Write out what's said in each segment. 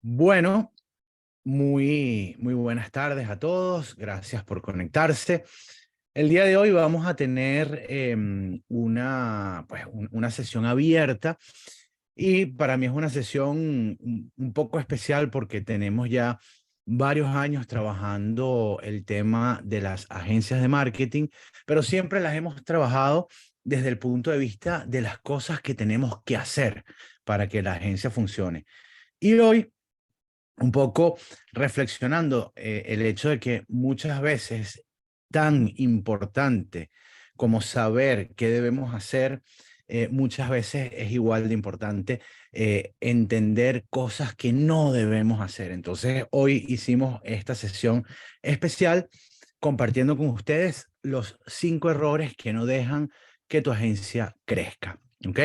Bueno, muy buenas tardes a todos. Gracias por conectarse. El día de hoy vamos a tener una sesión abierta y para mí es una sesión un poco especial porque tenemos ya varios años trabajando el tema de las agencias de marketing, pero siempre las hemos trabajado desde el punto de vista de las cosas que tenemos que hacer para que la agencia funcione. Y hoy un poco reflexionando el hecho de que muchas veces tan importante como saber qué debemos hacer, muchas veces es igual de importante entender cosas que no debemos hacer. Entonces, hoy hicimos esta sesión especial compartiendo con ustedes los 5 errores que no dejan que tu agencia crezca. ¿Ok?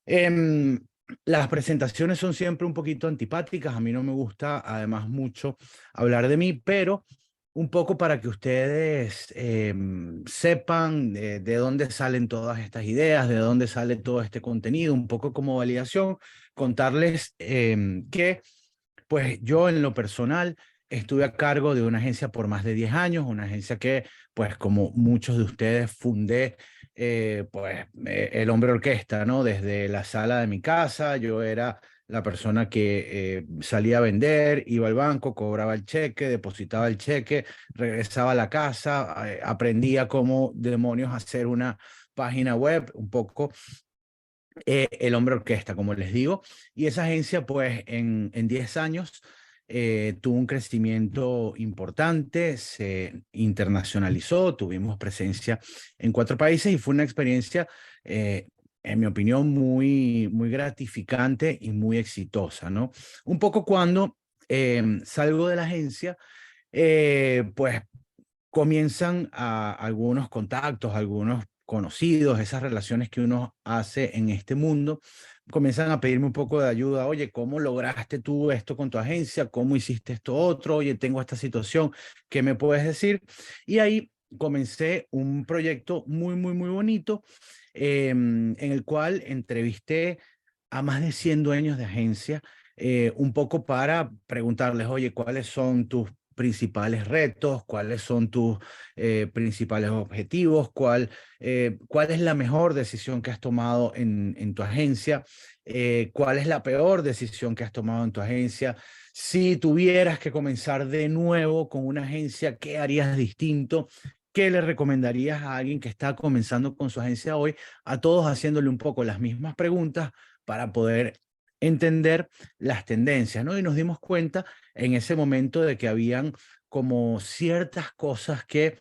Em, las presentaciones son siempre un poquito antipáticas. A mí no me gusta, además, mucho hablar de mí, pero un poco para que ustedes sepan de dónde salen todas estas ideas, de dónde sale todo este contenido, un poco como validación, contarles que pues yo en lo personal estuve a cargo de una agencia por más de 10 años, una agencia que, pues como muchos de ustedes, fundé, el hombre orquesta, ¿no? Desde la sala de mi casa, yo era la persona que salía a vender, iba al banco, cobraba el cheque, depositaba el cheque, regresaba a la casa, aprendía cómo demonios hacer una página web, un poco el hombre orquesta, como les digo. Y esa agencia, pues, en 10 años tuvo un crecimiento importante, se internacionalizó, tuvimos presencia en 4 países y fue una experiencia, en mi opinión, muy gratificante y muy exitosa, ¿no? Un poco cuando salgo de la agencia, pues comienzan algunos contactos, algunos conocidos, esas relaciones que uno hace en este mundo, comienzan a pedirme un poco de ayuda. Oye, ¿cómo lograste tú esto con tu agencia? ¿Cómo hiciste esto otro? Oye, tengo esta situación, ¿qué me puedes decir? Y ahí comencé un proyecto muy bonito en el cual entrevisté a más de 100 dueños de agencia, un poco para preguntarles, oye, ¿cuáles son tus principales retos? ¿Cuáles son tus principales objetivos? ¿Cuál es la mejor decisión que has tomado en tu agencia? ¿Cuál es la peor decisión que has tomado en tu agencia? Si tuvieras que comenzar de nuevo con una agencia, ¿qué harías distinto? ¿Qué le recomendarías a alguien que está comenzando con su agencia hoy? A todos haciéndole un poco las mismas preguntas para poder entender las tendencias, ¿no? Y nos dimos cuenta en ese momento de que habían como ciertas cosas que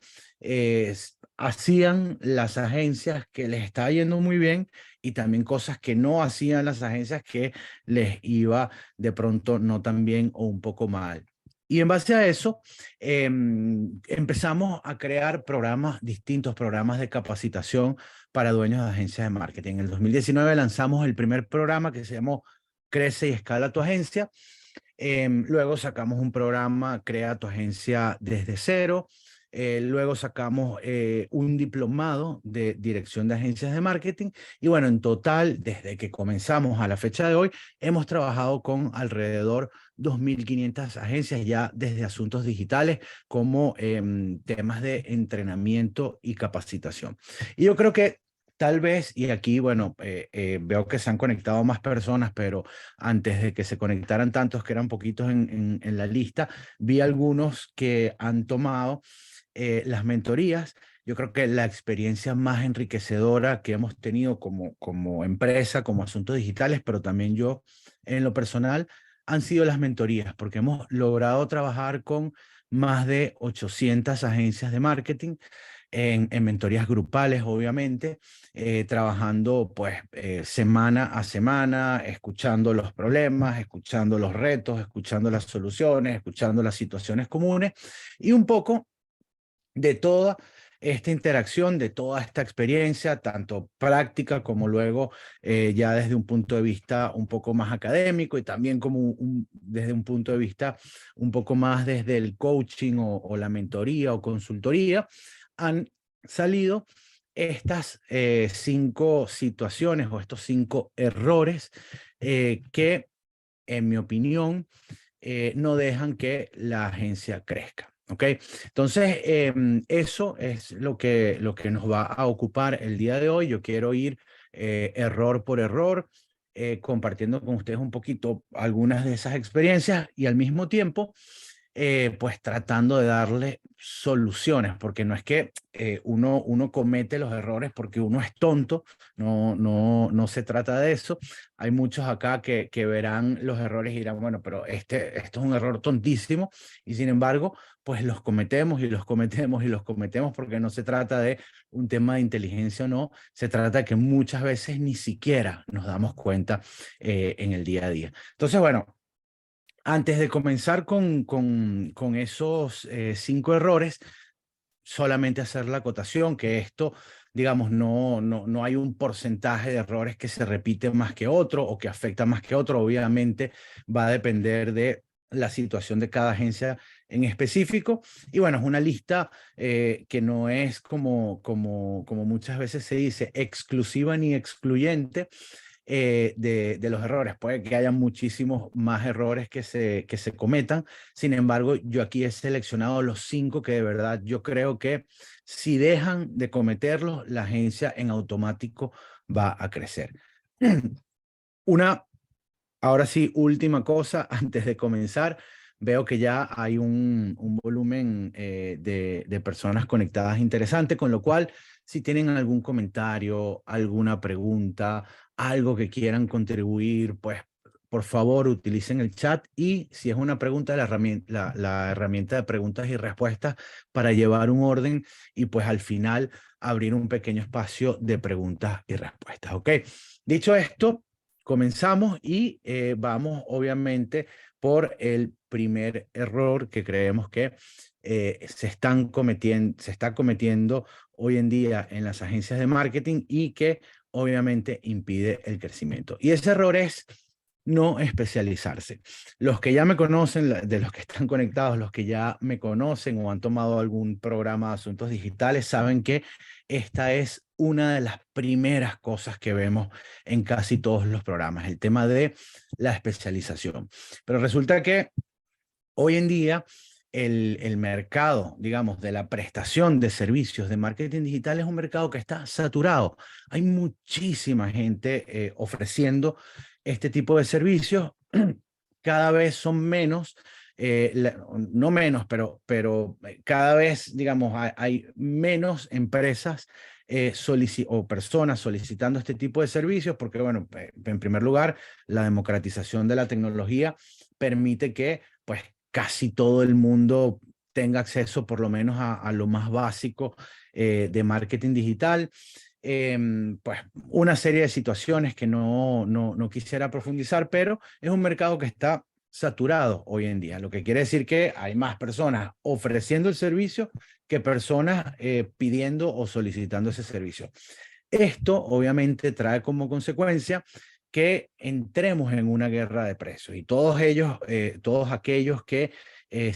hacían las agencias que les estaba yendo muy bien y también cosas que no hacían las agencias que les iba de pronto no tan bien o un poco mal. Y en base a eso, empezamos a crear programas, distintos programas de capacitación para dueños de agencias de marketing. En el 2019 lanzamos el primer programa que se llamó Crece y Escala tu Agencia. Luego sacamos un programa, Crea tu agencia desde cero. Luego sacamos un diplomado de dirección de agencias de marketing. Y bueno, en total, desde que comenzamos a la fecha de hoy, hemos trabajado con alrededor 2.500 agencias ya desde asuntos digitales como temas de entrenamiento y capacitación. Y yo creo que tal vez, y aquí, bueno, veo que se han conectado más personas, pero antes de que se conectaran tantos, que eran poquitos en la lista, vi algunos que han tomado las mentorías. Yo creo que la experiencia más enriquecedora que hemos tenido como empresa, como asuntos digitales, pero también yo en lo personal, han sido las mentorías, porque hemos logrado trabajar con más de 800 agencias de marketing en mentorías grupales, obviamente, trabajando pues semana a semana, escuchando los problemas, escuchando los retos, escuchando las soluciones, escuchando las situaciones comunes y un poco de toda esta interacción, de toda esta experiencia, tanto práctica como luego ya desde un punto de vista un poco más académico y también como desde un punto de vista un poco más desde el coaching o la mentoría o consultoría, han salido estas 5 situaciones o estos 5 errores que en mi opinión, no dejan que la agencia crezca. ¿Ok? Entonces, eso es lo que nos va a ocupar el día de hoy. Yo quiero ir error por error, compartiendo con ustedes un poquito algunas de esas experiencias y al mismo tiempo, pues tratando de darle soluciones, porque no es que uno comete los errores porque uno es tonto, no se trata de eso. Hay muchos acá que verán los errores y dirán, bueno, pero esto es un error tontísimo, y sin embargo, pues los cometemos y los cometemos y los cometemos, porque no se trata de un tema de inteligencia o no, se trata de que muchas veces ni siquiera nos damos cuenta en el día a día. Entonces, bueno, antes de comenzar con esos 5 errores, solamente hacer la acotación que esto, digamos, no hay un porcentaje de errores que se repite más que otro o que afecta más que otro. Obviamente va a depender de la situación de cada agencia en específico. Y bueno, es una lista que no es como muchas veces se dice, exclusiva ni excluyente de los errores. Puede que haya muchísimos más errores que se cometan. Sin embargo, yo aquí he seleccionado los 5 que de verdad yo creo que si dejan de cometerlos, la agencia en automático va a crecer. Una, ahora sí, última cosa antes de comenzar. Veo que ya hay un volumen de personas conectadas interesante, con lo cual, si tienen algún comentario, alguna pregunta, algo que quieran contribuir, pues por favor utilicen el chat, y si es una pregunta, la herramienta de preguntas y respuestas para llevar un orden y pues al final abrir un pequeño espacio de preguntas y respuestas. ¿Ok? Dicho esto, comenzamos y vamos obviamente por el primer error que creemos que se está cometiendo hoy en día en las agencias de marketing y que obviamente impide el crecimiento. Y ese error es no especializarse. Los que ya me conocen, de los que están conectados, los que ya me conocen o han tomado algún programa de asuntos digitales, saben que esta es una de las primeras cosas que vemos en casi todos los programas, el tema de la especialización. Pero resulta que hoy en día el mercado, digamos, de la prestación de servicios de marketing digital es un mercado que está saturado. Hay muchísima gente ofreciendo este tipo de servicios. Cada vez son menos, no menos, pero cada vez, digamos, hay menos empresas o personas solicitando este tipo de servicios, porque, bueno, en primer lugar, la democratización de la tecnología permite que, pues, casi todo el mundo tenga acceso por lo menos a lo más básico de marketing digital. Pues una serie de situaciones que no quisiera profundizar, pero es un mercado que está saturado hoy en día, lo que quiere decir que hay más personas ofreciendo el servicio que personas pidiendo o solicitando ese servicio. Esto obviamente trae como consecuencia que entremos en una guerra de precios, y todos aquellos que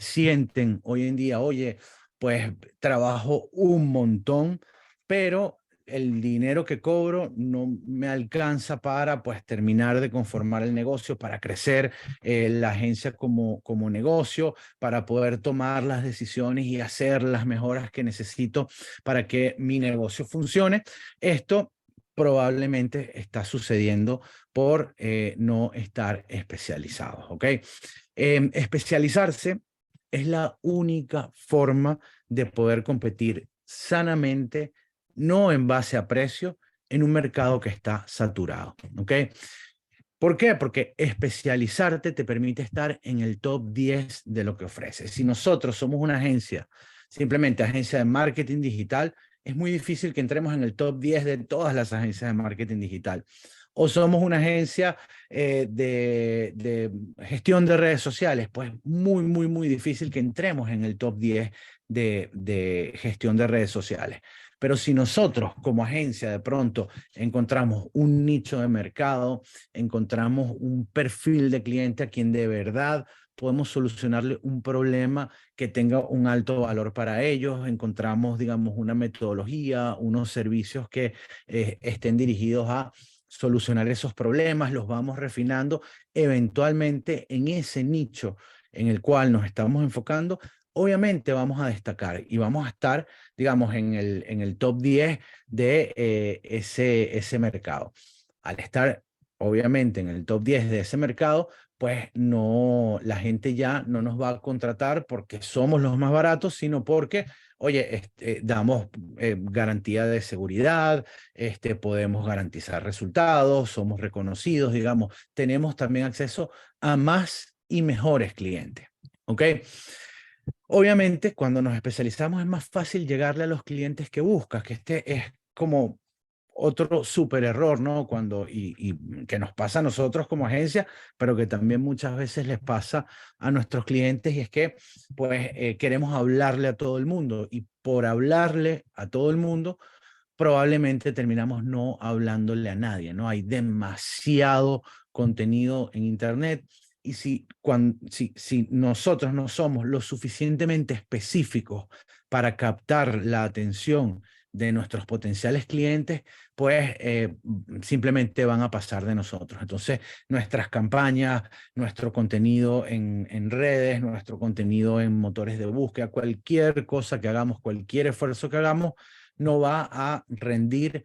sienten hoy en día, oye, pues trabajo un montón, pero el dinero que cobro no me alcanza para pues terminar de conformar el negocio, para crecer la agencia como negocio, para poder tomar las decisiones y hacer las mejoras que necesito para que mi negocio funcione. Esto probablemente está sucediendo por no estar especializados, ¿ok? Especializarse es la única forma de poder competir sanamente, no en base a precio, en un mercado que está saturado, ¿ok? ¿Por qué? Porque especializarte te permite estar en el top 10 de lo que ofreces. Si nosotros somos una agencia, simplemente agencia de marketing digital, es muy difícil que entremos en el top 10 de todas las agencias de marketing digital. O somos una agencia de gestión de redes sociales, pues muy difícil que entremos en el top 10 de gestión de redes sociales. Pero si nosotros como agencia de pronto encontramos un nicho de mercado, encontramos un perfil de cliente a quien de verdad podemos solucionarle un problema que tenga un alto valor para ellos, encontramos, digamos, una metodología, unos servicios que estén dirigidos a solucionar esos problemas, los vamos refinando, eventualmente en ese nicho en el cual nos estamos enfocando, obviamente vamos a destacar y vamos a estar, digamos, en el top 10 de ese mercado. Al estar, obviamente, en el top 10 de ese mercado, pues no, la gente ya no nos va a contratar porque somos los más baratos, sino porque, oye, damos garantía de seguridad, podemos garantizar resultados, somos reconocidos, digamos, tenemos también acceso a más y mejores clientes. ¿Ok? Obviamente, cuando nos especializamos es más fácil llegarle a los clientes que buscas, que este es como otro súper error, ¿no? Y que nos pasa a nosotros como agencia, pero que también muchas veces les pasa a nuestros clientes, y es que pues queremos hablarle a todo el mundo, y por hablarle a todo el mundo, probablemente terminamos no hablándole a nadie, ¿no? Hay demasiado contenido en Internet, y si nosotros no somos lo suficientemente específicos para captar la atención de nuestros potenciales clientes, pues simplemente van a pasar de nosotros. Entonces, nuestras campañas, nuestro contenido en redes, nuestro contenido en motores de búsqueda, cualquier cosa que hagamos, cualquier esfuerzo que hagamos, no va a rendir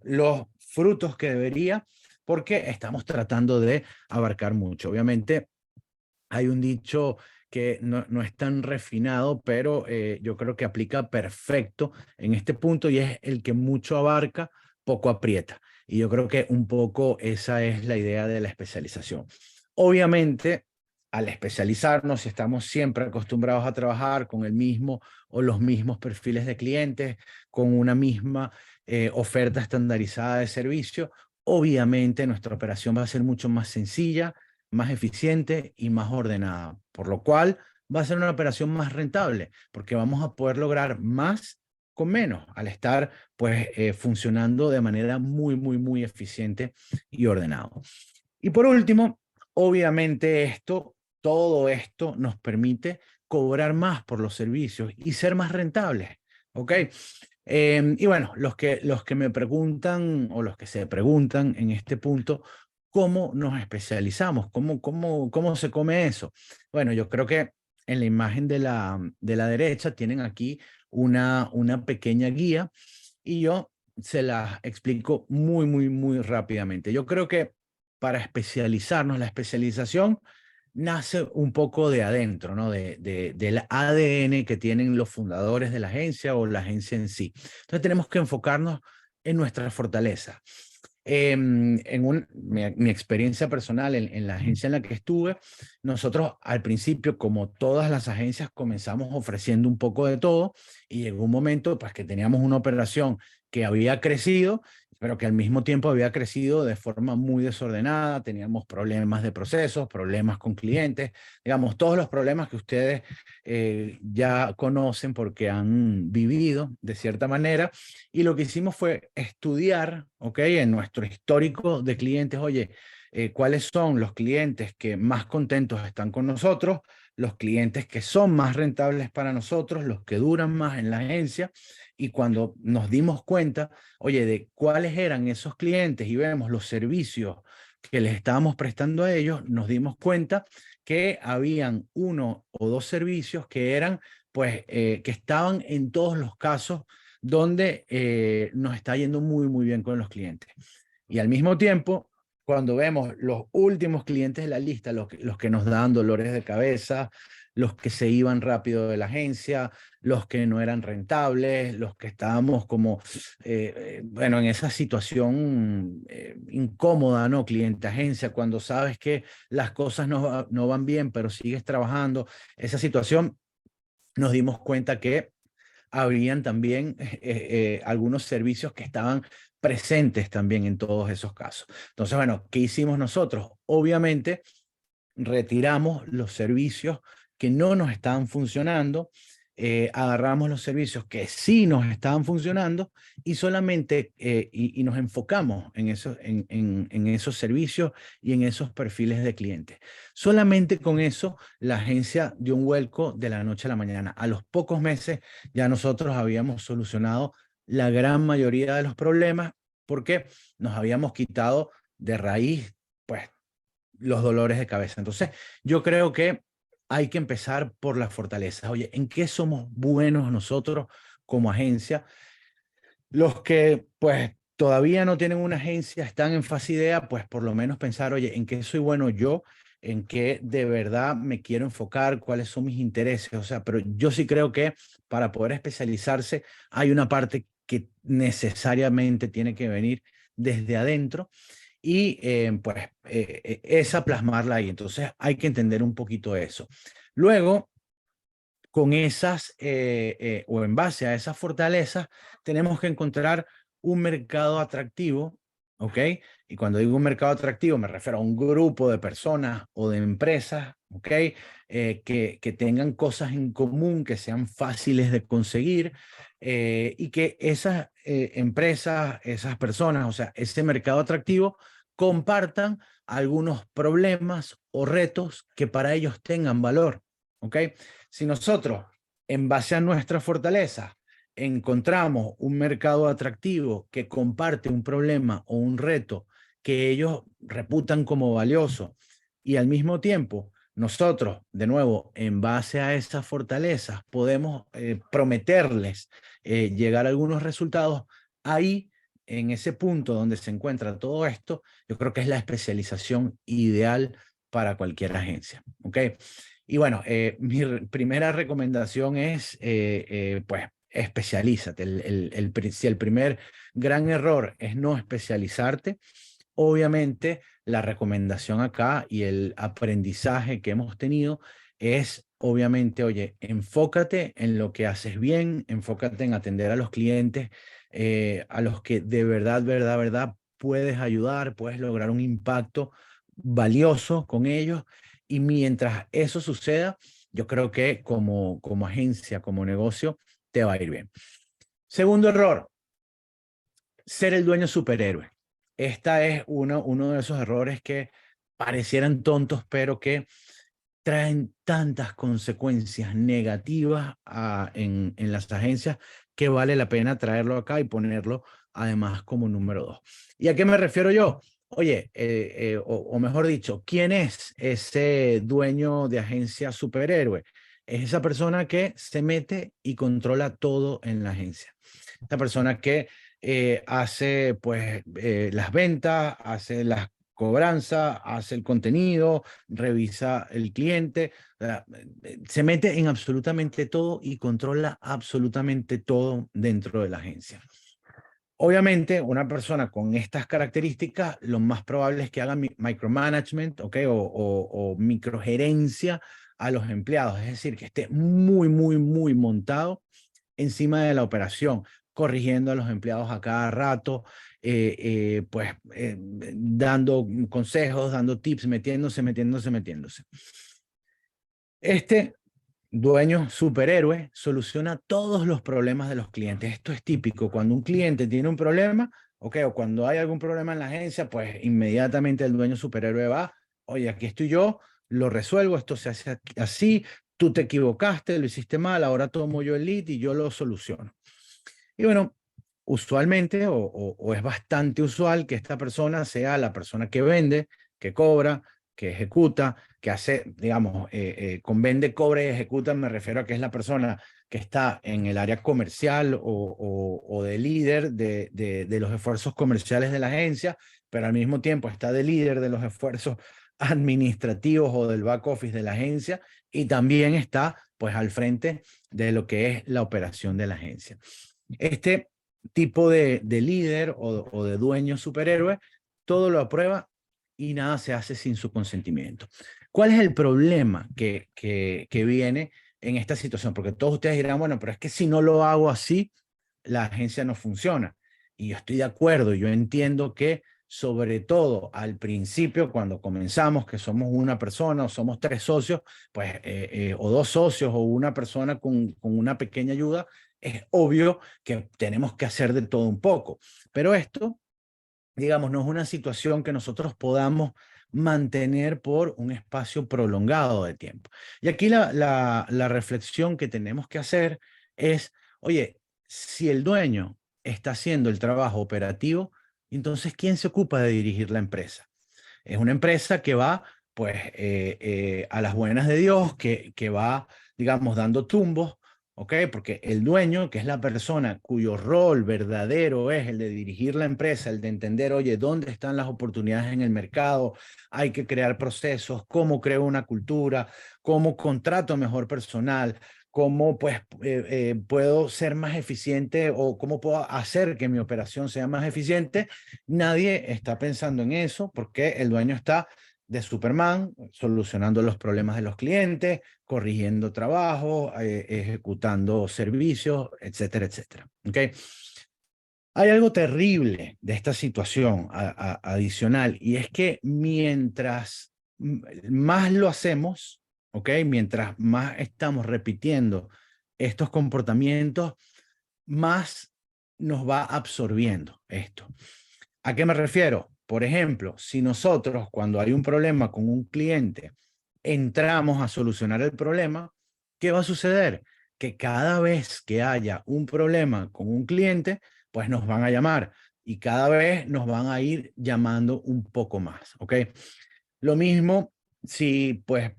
los frutos que debería, porque estamos tratando de abarcar mucho. Obviamente, hay un dicho que no es tan refinado, pero yo creo que aplica perfecto en este punto, y es: el que mucho abarca, poco aprieta. Y yo creo que un poco esa es la idea de la especialización. Obviamente, al especializarnos, si estamos siempre acostumbrados a trabajar con el mismo o los mismos perfiles de clientes, con una misma oferta estandarizada de servicio, obviamente nuestra operación va a ser mucho más sencilla, más eficiente y más ordenada, por lo cual va a ser una operación más rentable, porque vamos a poder lograr más con menos, al estar pues funcionando de manera muy eficiente y ordenado. Y por último, obviamente todo esto nos permite cobrar más por los servicios y ser más rentables, ¿ok? Y bueno, los que me preguntan, o los que se preguntan en este punto, ¿cómo nos especializamos? ¿Cómo se come eso? Bueno, yo creo que en la imagen de la derecha tienen aquí una pequeña guía, y yo se las explico muy rápidamente. Yo creo que para especializarnos, la especialización nace un poco de adentro, ¿no? Del ADN que tienen los fundadores de la agencia o la agencia en sí. Entonces tenemos que enfocarnos en nuestra fortaleza. Mi experiencia personal en la agencia en la que estuve, nosotros al principio, como todas las agencias, comenzamos ofreciendo un poco de todo, y llegó un momento pues que teníamos una operación que había crecido, pero que al mismo tiempo había crecido de forma muy desordenada. Teníamos problemas de procesos, problemas con clientes, digamos, todos los problemas que ustedes ya conocen porque han vivido de cierta manera. Y lo que hicimos fue estudiar, ¿ok? En nuestro histórico de clientes, oye, cuáles son los clientes que más contentos están con nosotros, los clientes que son más rentables para nosotros, los que duran más en la agencia. Y cuando nos dimos cuenta, oye, de cuáles eran esos clientes y vemos los servicios que les estábamos prestando a ellos, nos dimos cuenta que habían uno o dos servicios que eran, pues, que estaban en todos los casos donde nos está yendo muy bien con los clientes. Y al mismo tiempo, cuando vemos los últimos clientes de la lista, los que nos dan dolores de cabeza, los que se iban rápido de la agencia, los que no eran rentables, los que estábamos como, bueno, en esa situación incómoda, ¿no? Cliente-agencia, cuando sabes que las cosas no van bien, pero sigues trabajando, esa situación, nos dimos cuenta que habrían también algunos servicios que estaban presentes también en todos esos casos. Entonces, bueno, ¿qué hicimos nosotros? Obviamente, retiramos los servicios que no nos estaban funcionando, agarramos los servicios que sí nos estaban funcionando, y solamente y nos enfocamos en esos servicios y en esos perfiles de clientes. Solamente con eso la agencia dio un vuelco de la noche a la mañana. A los pocos meses ya nosotros habíamos solucionado la gran mayoría de los problemas, porque nos habíamos quitado de raíz, pues, los dolores de cabeza. Entonces, yo creo que hay que empezar por las fortalezas. Oye, ¿en qué somos buenos nosotros como agencia? Los que, pues, todavía no tienen una agencia, están en fase idea, pues por lo menos pensar, oye, ¿en qué soy bueno yo? ¿En qué de verdad me quiero enfocar? ¿Cuáles son mis intereses? O sea, pero yo sí creo que para poder especializarse hay una parte que necesariamente tiene que venir desde adentro y esa plasmarla ahí. Entonces hay que entender un poquito eso. Luego, con esas o en base a esas fortalezas, tenemos que encontrar un mercado atractivo, ¿ok? Y cuando digo un mercado atractivo, me refiero a un grupo de personas o de empresas, ¿ok? Que tengan cosas en común, que sean fáciles de conseguir y que esas empresas, esas personas, o sea, ese mercado atractivo, compartan algunos problemas o retos que para ellos tengan valor, ¿ok? Si nosotros, en base a nuestra fortaleza, encontramos un mercado atractivo que comparte un problema o un reto que ellos reputan como valioso y al mismo tiempo nosotros, de nuevo, en base a esas fortalezas, podemos prometerles llegar a algunos resultados, ahí, en ese punto donde se encuentra todo esto, yo creo que es la especialización ideal para cualquier agencia. ¿Ok? Y bueno, mi primera recomendación es, pues, especialízate. Si el primer gran error es no especializarte, obviamente la recomendación acá y el aprendizaje que hemos tenido es, obviamente, oye, enfócate en lo que haces bien, enfócate en atender a los clientes, a los que de verdad, verdad, puedes ayudar, puedes lograr un impacto valioso con ellos y mientras eso suceda, yo creo que como agencia, como negocio, te va a ir bien. Segundo error, ser el dueño superhéroe. Esta es uno de esos errores que parecieran tontos, pero que traen tantas consecuencias negativas en las agencias que vale la pena traerlo acá y ponerlo además como número dos. ¿Y a qué me refiero yo? Oye, o mejor dicho, ¿quién es ese dueño de agencia superhéroe? Es esa persona que se mete y controla todo en la agencia. Esta persona que hace pues las ventas, hace las cobranza, hace el contenido, revisa el cliente, se mete en absolutamente todo y controla absolutamente todo dentro de la agencia. Obviamente, una persona con estas características, lo más probable es que haga micromanagement, ¿ok? O microgerencia a los empleados, es decir, que esté muy montado encima de la operación, corrigiendo a los empleados a cada rato, dando consejos, dando tips, metiéndose. Este dueño superhéroe soluciona todos los problemas de los clientes. Esto es típico. Cuando un cliente tiene un problema, okay, o cuando hay algún problema en la agencia, pues inmediatamente el dueño superhéroe va, oye, aquí estoy yo, lo resuelvo, esto se hace así, tú te equivocaste, lo hiciste mal, ahora tomo yo el lead y yo lo soluciono. Y bueno, usualmente o es bastante usual que esta persona sea la persona que vende, que cobra, que ejecuta, que hace, digamos, con vende, cobra y ejecuta, me refiero a que es la persona que está en el área comercial o de líder de los esfuerzos comerciales de la agencia, pero al mismo tiempo está de líder de los esfuerzos administrativos o del back office de la agencia y también está pues al frente de lo que es la operación de la agencia. Este tipo de líder o de dueño superhéroe, todo lo aprueba y nada se hace sin su consentimiento. ¿Cuál es el problema que viene en esta situación? Porque todos ustedes dirán, bueno, pero es que si no lo hago así, la agencia no funciona. Y yo estoy de acuerdo, yo entiendo que sobre todo al principio, cuando comenzamos, que somos una persona o somos tres socios, pues, o dos socios o una persona con una pequeña ayuda, es obvio que tenemos que hacer de todo un poco. Pero esto, digamos, no es una situación que nosotros podamos mantener por un espacio prolongado de tiempo. Y aquí la reflexión que tenemos que hacer es, oye, si el dueño está haciendo el trabajo operativo, Entonces, ¿quién se ocupa de dirigir la empresa? Es una empresa que va, pues, a las buenas de Dios, que va, digamos, dando tumbos, ¿ok? Porque el dueño, que es la persona cuyo rol verdadero es el de dirigir la empresa, el de entender, oye, ¿dónde están las oportunidades en el mercado? Hay que crear procesos, cómo creo una cultura, cómo contrato mejor personal, cómo pues puedo ser más eficiente o cómo puedo hacer que mi operación sea más eficiente. Nadie está pensando en eso porque el dueño está de Superman, solucionando los problemas de los clientes, corrigiendo trabajo, ejecutando servicios, etcétera, etcétera. ¿Okay? Hay algo terrible de esta situación adicional, y es que mientras más lo hacemos, ¿ok? Mientras más estamos repitiendo estos comportamientos, más nos va absorbiendo esto. ¿A qué me refiero? Por ejemplo, si nosotros cuando hay un problema con un cliente entramos a solucionar el problema, ¿qué va a suceder? Que cada vez que haya un problema con un cliente, pues nos van a llamar y cada vez nos van a ir llamando un poco más, ¿ok? Lo mismo si pues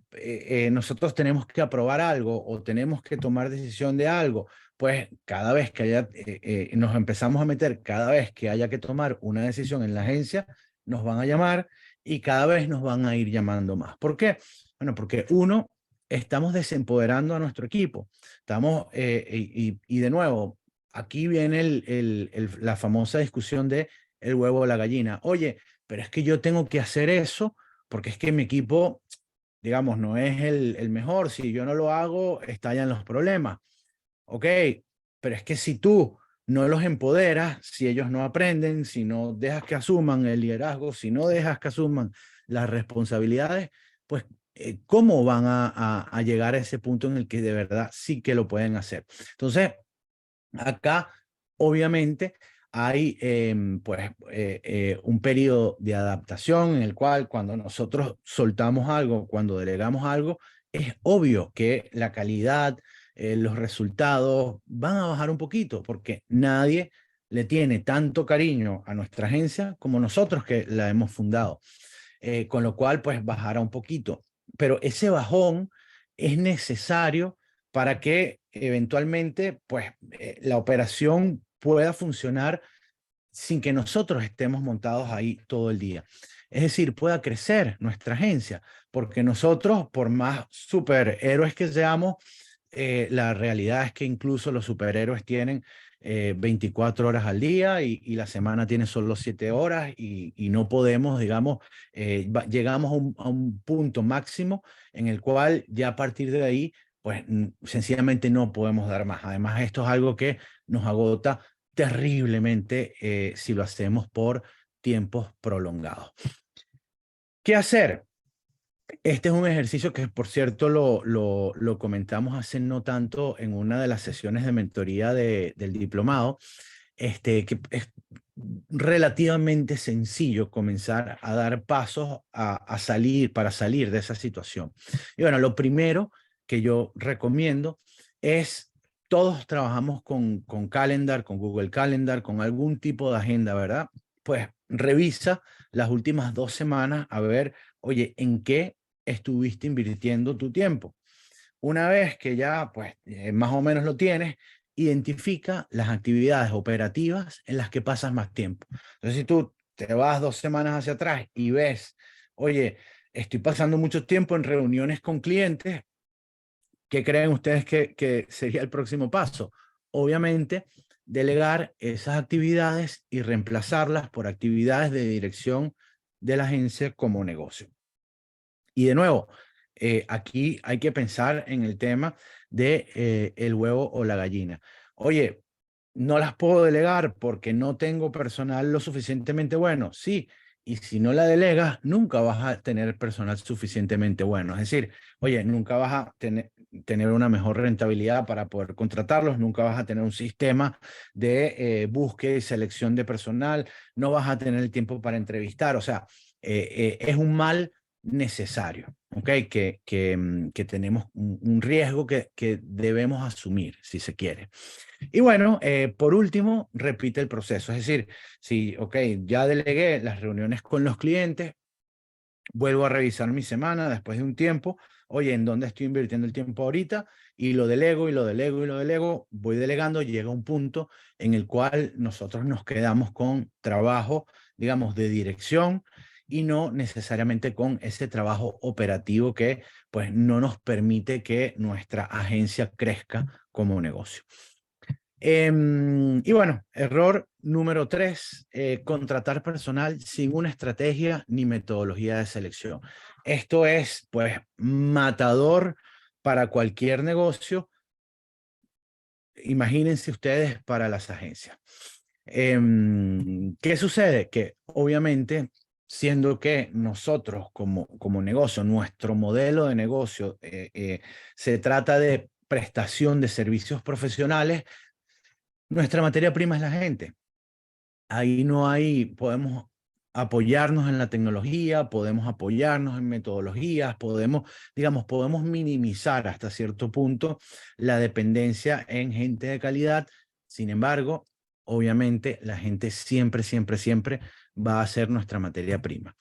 nosotros tenemos que aprobar algo o tenemos que tomar decisión de algo, pues cada vez que haya, nos empezamos a meter, cada vez que haya que tomar una decisión en la agencia, nos van a llamar y cada vez nos van a ir llamando más. ¿Por qué? Bueno, porque uno, estamos desempoderando a nuestro equipo. Estamos, y de nuevo, aquí viene la famosa discusión de el huevo o la gallina. Oye, pero es que yo tengo que hacer eso porque es que mi equipo, digamos, no es el mejor. Si yo no lo hago, estallan los problemas. Ok, pero es que si tú no los empoderas, si ellos no aprenden, si no dejas que asuman el liderazgo, si no dejas que asuman las responsabilidades, pues ¿cómo van a llegar a ese punto en el que de verdad sí que lo pueden hacer? Entonces, acá, obviamente, hay un periodo de adaptación en el cual cuando nosotros soltamos algo, cuando delegamos algo, es obvio que la calidad, los resultados van a bajar un poquito porque nadie le tiene tanto cariño a nuestra agencia como nosotros que la hemos fundado. Con lo cual, pues bajará un poquito. Pero ese bajón es necesario para que eventualmente pues la operación pueda funcionar sin que nosotros estemos montados ahí todo el día. Es decir, pueda crecer nuestra agencia, porque nosotros, por más superhéroes que seamos, la realidad es que incluso los superhéroes tienen 24 horas al día y la semana tiene solo 7 horas y no podemos, digamos, llegamos a un punto máximo en el cual ya a partir de ahí, pues sencillamente no podemos dar más. Además, esto es algo que nos agota terriblemente si lo hacemos por tiempos prolongados. ¿Qué hacer? Este es un ejercicio que, por cierto, lo comentamos hace no tanto en una de las sesiones de mentoría del diplomado, que es relativamente sencillo comenzar a dar pasos para salir de esa situación. Y bueno, lo primero que yo recomiendo es, todos trabajamos con Calendar, con Google Calendar, con algún tipo de agenda, ¿verdad? Pues revisa las últimas 2 semanas a ver, oye, ¿en qué estuviste invirtiendo tu tiempo? Una vez que ya pues más o menos lo tienes, identifica las actividades operativas en las que pasas más tiempo. Entonces, si tú te vas 2 semanas hacia atrás y ves, oye, estoy pasando mucho tiempo en reuniones con clientes, ¿qué creen ustedes que sería el próximo paso? Obviamente, delegar esas actividades y reemplazarlas por actividades de dirección de la agencia como negocio. Y de nuevo, aquí hay que pensar en el tema de el huevo o la gallina. Oye, no las puedo delegar porque no tengo personal lo suficientemente bueno. Sí, y si no la delegas, nunca vas a tener personal suficientemente bueno. Es decir, oye, nunca vas a tener una mejor rentabilidad para poder contratarlos, nunca vas a tener un sistema de búsqueda y selección de personal, no vas a tener el tiempo para entrevistar. O sea, es un mal necesario, ¿ok? Que tenemos un riesgo que debemos asumir, si se quiere. Y bueno, por último, repite el proceso. Es decir, si, ok, ya delegué las reuniones con los clientes, vuelvo a revisar mi semana después de un tiempo. Oye, ¿en dónde estoy invirtiendo el tiempo ahorita? Y lo delego, y lo delego, y lo delego. Voy delegando, llega un punto en el cual nosotros nos quedamos con trabajo, digamos, de dirección y no necesariamente con ese trabajo operativo que pues no nos permite que nuestra agencia crezca como negocio. Y bueno, error número 3, contratar personal sin una estrategia ni metodología de selección. Esto es, pues, matador para cualquier negocio. Imagínense ustedes para las agencias. ¿Qué sucede? Que obviamente, siendo que nosotros como negocio, nuestro modelo de negocio se trata de prestación de servicios profesionales, nuestra materia prima es la gente. Ahí no hay, podemos apoyarnos en la tecnología, podemos apoyarnos en metodologías, podemos, digamos, podemos minimizar hasta cierto punto la dependencia en gente de calidad. Sin embargo, obviamente la gente siempre, siempre, siempre va a ser nuestra materia prima.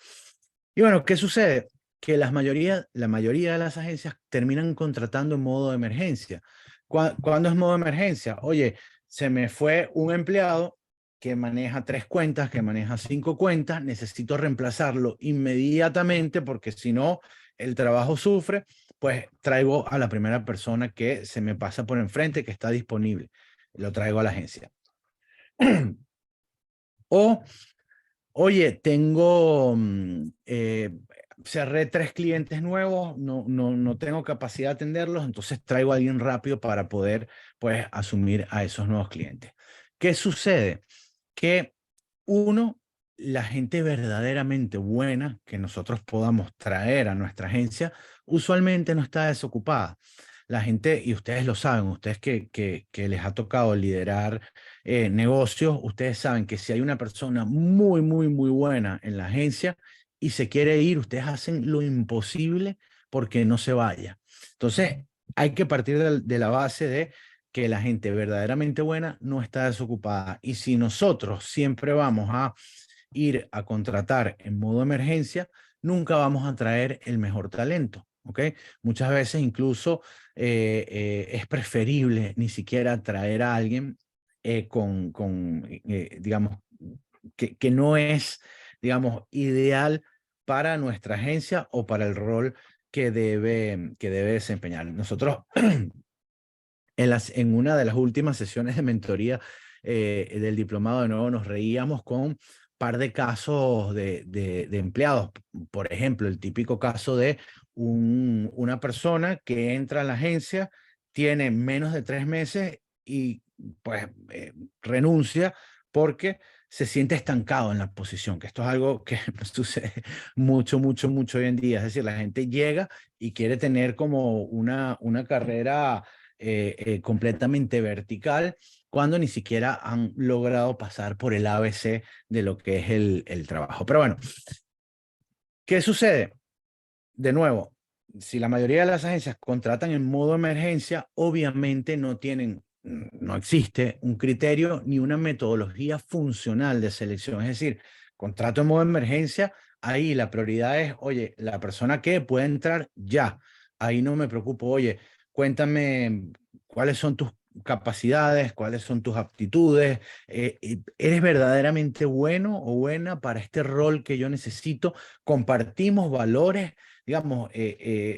Y bueno, ¿qué sucede? Que la mayoría de las agencias terminan contratando en modo de emergencia. ¿Cuándo es modo de emergencia? Oye, se me fue un empleado que maneja 3 cuentas, que maneja 5 cuentas, necesito reemplazarlo inmediatamente porque si no, el trabajo sufre, pues traigo a la primera persona que se me pasa por enfrente, que está disponible. Lo traigo a la agencia. O oye, tengo, cerré 3 clientes nuevos, no tengo capacidad de atenderlos, entonces traigo a alguien rápido para poder, pues, asumir a esos nuevos clientes. ¿Qué sucede? Que uno, la gente verdaderamente buena que nosotros podamos traer a nuestra agencia, usualmente no está desocupada. La gente, y ustedes lo saben, ustedes que les ha tocado liderar negocios, ustedes saben que si hay una persona muy, muy, muy buena en la agencia y se quiere ir, ustedes hacen lo imposible porque no se vaya. Entonces, hay que partir de la base de que la gente verdaderamente buena no está desocupada. Y si nosotros siempre vamos a ir a contratar en modo emergencia, nunca vamos a traer el mejor talento. ¿Ok? Muchas veces incluso es preferible ni siquiera traer a alguien digamos, que no es, digamos, ideal para nuestra agencia o para el rol que debe desempeñar. Nosotros en una de las últimas sesiones de mentoría del diplomado, de nuevo nos reíamos con un par de casos de empleados. Por ejemplo, el típico caso de una persona que entra a la agencia, tiene menos de 3 meses y pues renuncia porque se siente estancado en la posición, que esto es algo que sucede mucho, mucho, mucho hoy en día. Es decir, la gente llega y quiere tener como una carrera completamente vertical, cuando ni siquiera han logrado pasar por el ABC de lo que es el trabajo. Pero bueno, ¿qué sucede? De nuevo, si la mayoría de las agencias contratan en modo emergencia, obviamente no existe un criterio ni una metodología funcional de selección. Es decir, contrato en modo emergencia, ahí la prioridad es, oye, la persona que puede entrar ya. Ahí no me preocupo, oye, cuéntame cuáles son tus capacidades, cuáles son tus aptitudes, eres verdaderamente bueno o buena para este rol que yo necesito, compartimos valores, digamos,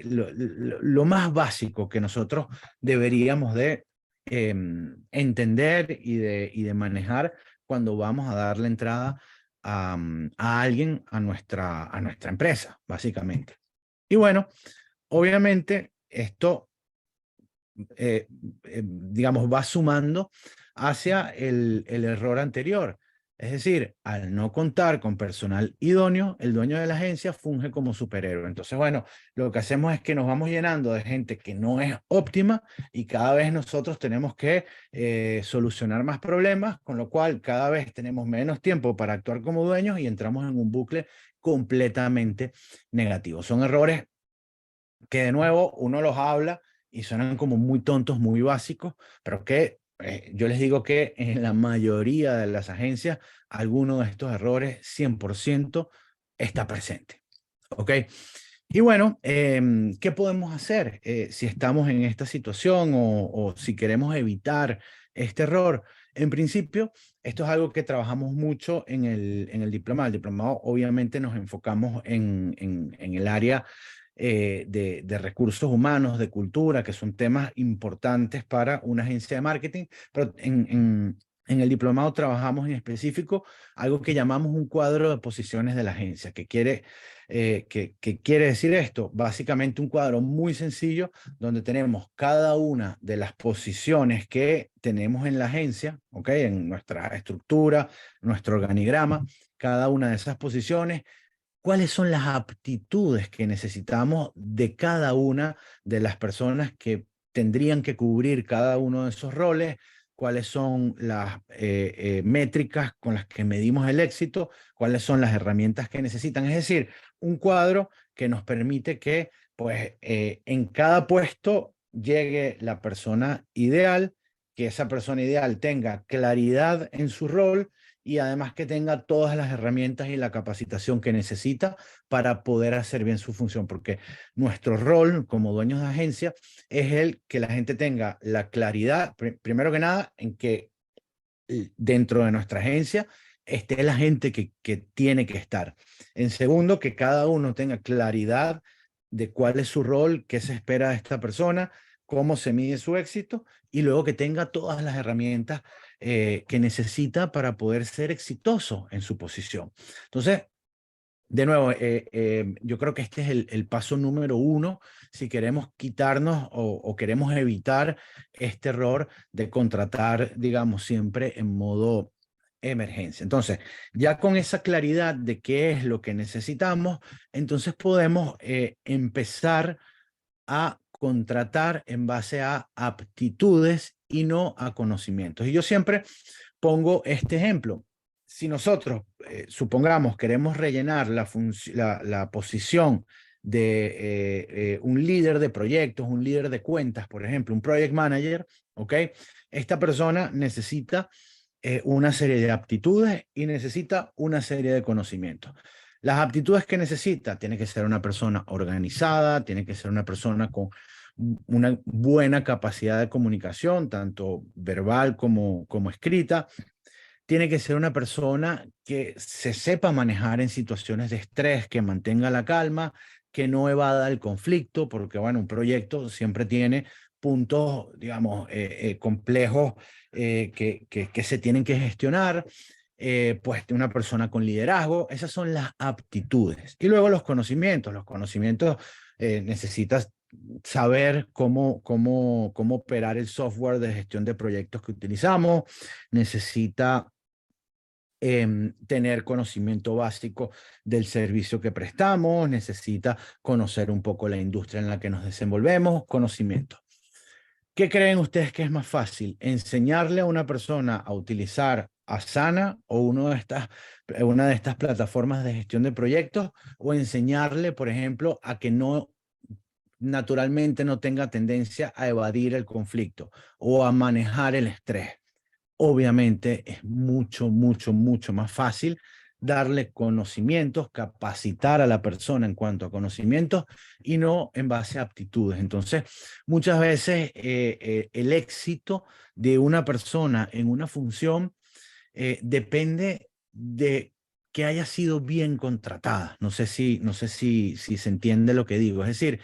lo más básico que nosotros deberíamos de entender y de manejar cuando vamos a darle entrada a alguien a nuestra empresa, básicamente. Y bueno, obviamente esto, digamos, va sumando hacia el error anterior. Es decir, al no contar con personal idóneo, el dueño de la agencia funge como superhéroe. Entonces, bueno, lo que hacemos es que nos vamos llenando de gente que no es óptima y cada vez nosotros tenemos que solucionar más problemas, con lo cual cada vez tenemos menos tiempo para actuar como dueños y entramos en un bucle completamente negativo. Son errores que de nuevo uno los habla y suenan como muy tontos, muy básicos, pero que yo les digo que en la mayoría de las agencias alguno de estos errores 100% está presente. ¿Ok? Y bueno, ¿qué podemos hacer si estamos en esta situación o si queremos evitar este error? En principio, esto es algo que trabajamos mucho en el diplomado. El diplomado obviamente nos enfocamos en el área de recursos humanos, de cultura, que son temas importantes para una agencia de marketing, pero en el diplomado trabajamos en específico algo que llamamos un cuadro de posiciones de la agencia, que quiere decir esto, básicamente un cuadro muy sencillo donde tenemos cada una de las posiciones que tenemos en la agencia, ¿ok? En nuestra estructura, nuestro organigrama, cada una de esas posiciones, cuáles son las aptitudes que necesitamos de cada una de las personas que tendrían que cubrir cada uno de esos roles, cuáles son las métricas con las que medimos el éxito, cuáles son las herramientas que necesitan. Es decir, un cuadro que nos permite que pues, en cada puesto llegue la persona ideal, que esa persona ideal tenga claridad en su rol y además que tenga todas las herramientas y la capacitación que necesita para poder hacer bien su función, porque nuestro rol como dueños de agencia es el que la gente tenga la claridad, primero que nada, en que dentro de nuestra agencia esté la gente que tiene que estar. En segundo, que cada uno tenga claridad de cuál es su rol, qué se espera de esta persona, cómo se mide su éxito y luego que tenga todas las herramientas que necesita para poder ser exitoso en su posición. Entonces, de nuevo, yo creo que este es el paso número uno si queremos quitarnos o queremos evitar este error de contratar, digamos, siempre en modo emergencia. Entonces, ya con esa claridad de qué es lo que necesitamos, entonces podemos empezar a contratar en base a aptitudes y no a conocimientos. Y yo siempre pongo este ejemplo. Si nosotros, supongamos, queremos rellenar la posición de un líder de proyectos, un líder de cuentas, por ejemplo, un project manager, ¿ok? Esta persona necesita una serie de aptitudes y necesita una serie de conocimientos. Las aptitudes que necesita, tiene que ser una persona organizada, tiene que ser una persona con una buena capacidad de comunicación, tanto verbal como escrita. Tiene que ser una persona que se sepa manejar en situaciones de estrés, que mantenga la calma, que no evada el conflicto, porque bueno, un proyecto siempre tiene puntos, digamos, complejos que se tienen que gestionar. Pues una persona con liderazgo, esas son las aptitudes. Y luego los conocimientos. Los conocimientos necesitas saber cómo operar el software de gestión de proyectos que utilizamos, necesita tener conocimiento básico del servicio que prestamos, necesita conocer un poco la industria en la que nos desenvolvemos, conocimiento. ¿Qué creen ustedes que es más fácil? ¿Enseñarle a una persona a utilizar Asana o una de estas plataformas de gestión de proyectos o enseñarle, por ejemplo, a que no naturalmente no tenga tendencia a evadir el conflicto o a manejar el estrés? Obviamente es mucho más fácil darle conocimientos, capacitar a la persona en cuanto a conocimientos y no en base a aptitudes. Entonces, muchas veces el éxito de una persona en una función depende de que haya sido bien contratada. No sé si se entiende lo que digo. Es decir,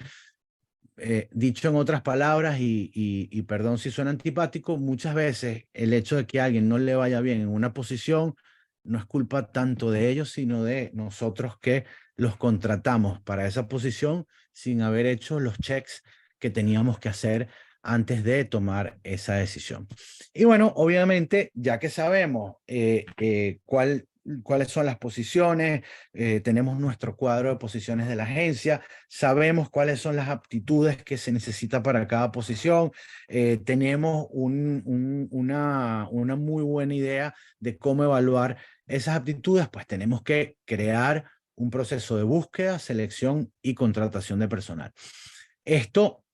dicho en otras palabras, y perdón si suena antipático, muchas veces el hecho de que a alguien no le vaya bien en una posición no es culpa tanto de ellos, sino de nosotros que los contratamos para esa posición sin haber hecho los checks que teníamos que hacer antes de tomar esa decisión. Y bueno, obviamente, ya que sabemos cuáles son las posiciones, tenemos nuestro cuadro de posiciones de la agencia, sabemos cuáles son las aptitudes que se necesita para cada posición, tenemos una muy buena idea de cómo evaluar esas aptitudes, pues tenemos que crear un proceso de búsqueda, selección y contratación de personal. Esto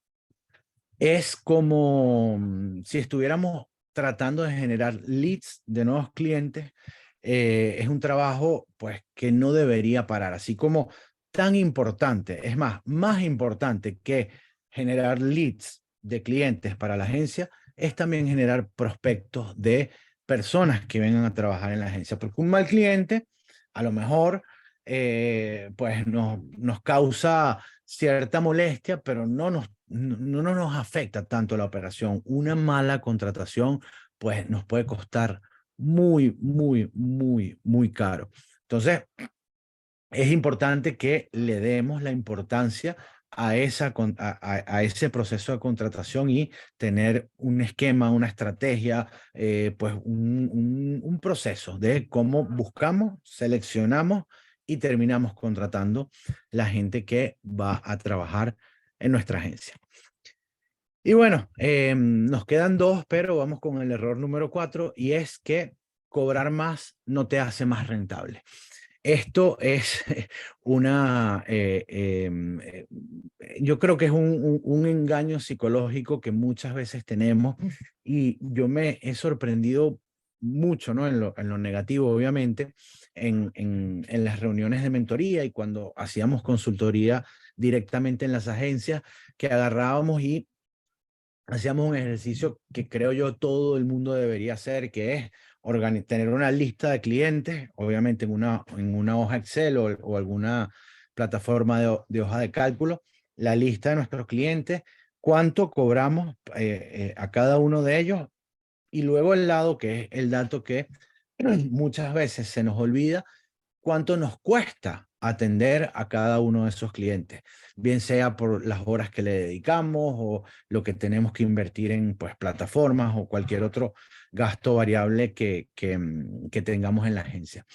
es como si estuviéramos tratando de generar leads de nuevos clientes. Es un trabajo pues que no debería parar, así como tan importante, es más importante que generar leads de clientes para la agencia, es también generar prospectos de personas que vengan a trabajar en la agencia, porque un mal cliente a lo mejor pues nos causa cierta molestia, pero no nos afecta tanto la operación. Una mala contratación, pues nos puede costar muy caro. Entonces, es importante que le demos la importancia a a ese proceso de contratación y tener un esquema, una estrategia, pues un proceso de cómo buscamos, seleccionamos y terminamos contratando la gente que va a trabajar en nuestra agencia. Y bueno, nos quedan dos, pero vamos con el error número 4 y es que cobrar más no te hace más rentable. Esto es una, yo creo que es un engaño psicológico que muchas veces tenemos y yo me he sorprendido mucho, ¿no? En lo negativo, obviamente, en las reuniones de mentoría y cuando hacíamos consultoría directamente en las agencias, que agarrábamos y hacíamos un ejercicio que creo yo todo el mundo debería hacer, que es tener una lista de clientes, obviamente en una hoja Excel o alguna plataforma de hoja de cálculo, la lista de nuestros clientes, cuánto cobramos a cada uno de ellos y luego el lado que es el dato que muchas veces se nos olvida, cuánto nos cuesta atender a cada uno de esos clientes, bien sea por las horas que le dedicamos o lo que tenemos que invertir en pues, plataformas o cualquier otro gasto variable que tengamos en la agencia.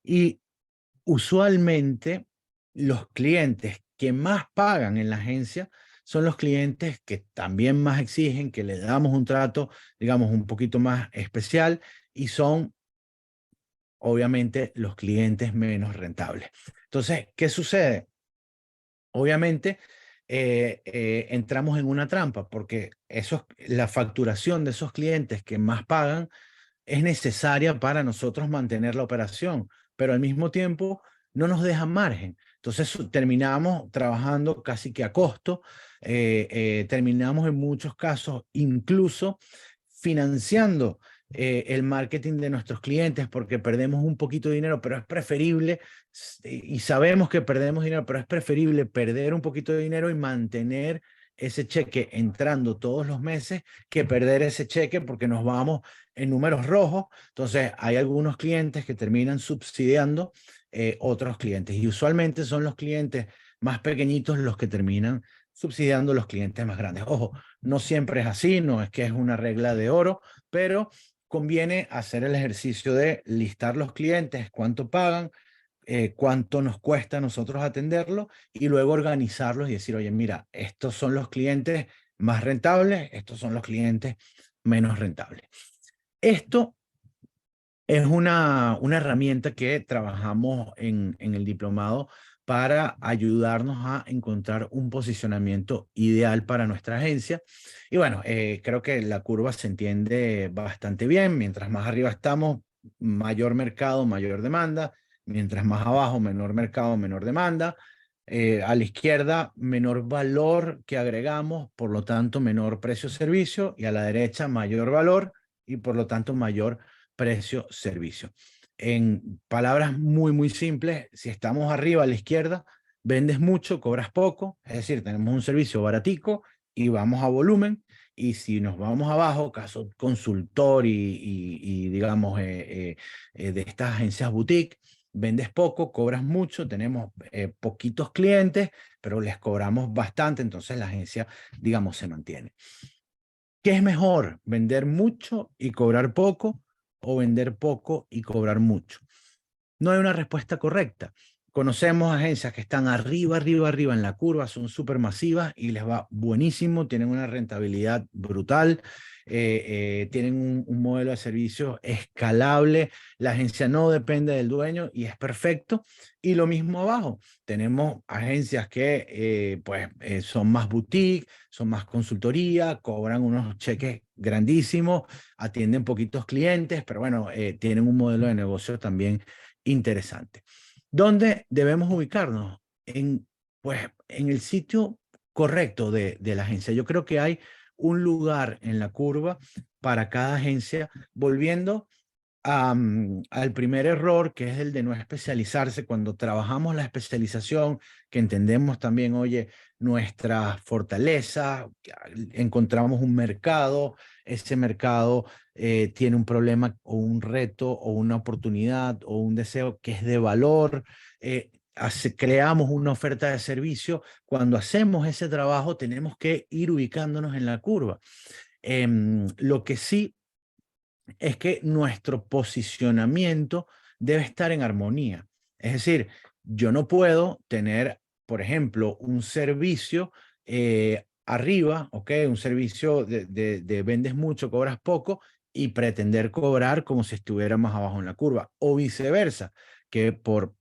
Y usualmente los clientes que más pagan en la agencia son los clientes que también más exigen, que le damos un trato, digamos, un poquito más especial y son obviamente los clientes menos rentables. Entonces, ¿qué sucede? Obviamente entramos en una trampa porque la facturación de esos clientes que más pagan es necesaria para nosotros mantener la operación, pero al mismo tiempo no nos dejan margen. Entonces terminamos trabajando casi que a costo, terminamos en muchos casos incluso financiando el marketing de nuestros clientes porque perdemos un poquito de dinero, pero es preferible, y sabemos que perdemos dinero, pero es preferible perder un poquito de dinero y mantener ese cheque entrando todos los meses que perder ese cheque porque nos vamos en números rojos. Entonces, hay algunos clientes que terminan subsidiando otros clientes y usualmente son los clientes más pequeñitos los que terminan subsidiando los clientes más grandes. Ojo, no siempre es así, no es que es una regla de oro, pero conviene hacer el ejercicio de listar los clientes, cuánto pagan, cuánto nos cuesta a nosotros atenderlo y luego organizarlos y decir, oye, mira, estos son los clientes más rentables, estos son los clientes menos rentables. Esto es una herramienta que trabajamos en el diplomado para ayudarnos a encontrar un posicionamiento ideal para nuestra agencia. Y bueno, creo que la curva se entiende bastante bien. Mientras más arriba estamos, mayor mercado, mayor demanda. Mientras más abajo, menor mercado, menor demanda. A la izquierda, menor valor que agregamos, por lo tanto, menor precio-servicio. Y a la derecha, mayor valor y por lo tanto, mayor precio-servicio. En palabras muy simples, si estamos arriba a la izquierda, vendes mucho, cobras poco, es decir, tenemos un servicio baratico y vamos a volumen. Y si nos vamos abajo, caso consultor y digamos, de estas agencias boutique, vendes poco, cobras mucho, tenemos poquitos clientes, pero les cobramos bastante, entonces la agencia, digamos, se mantiene. ¿Qué es mejor? ¿Vender mucho y cobrar poco o vender poco y cobrar mucho? No hay una respuesta correcta. Conocemos agencias que están arriba, arriba, arriba en la curva, son súper masivas y les va buenísimo, tienen una rentabilidad brutal, tienen un modelo de servicio escalable, la agencia no depende del dueño y es perfecto. Y lo mismo abajo, tenemos agencias que son más boutique, son más consultoría, cobran unos cheques grandísimos, atienden poquitos clientes, pero bueno, tienen un modelo de negocio también interesante. ¿Dónde debemos ubicarnos? En el sitio correcto de la agencia. Yo creo que hay un lugar en la curva para cada agencia, volviendo al primer error, que es el de no especializarse. Cuando trabajamos la especialización, que entendemos también, oye, nuestra fortaleza, encontramos un mercado, ese mercado tiene un problema o un reto o una oportunidad o un deseo que es de valor, creamos una oferta de servicio. Cuando hacemos ese trabajo tenemos que ir ubicándonos en la curva. Lo que sí es que nuestro posicionamiento debe estar en armonía. Es decir, yo no puedo tener, por ejemplo, un servicio arriba, ¿ok? Un servicio de vendes mucho, cobras poco y pretender cobrar como si estuviera más abajo en la curva, o viceversa, que por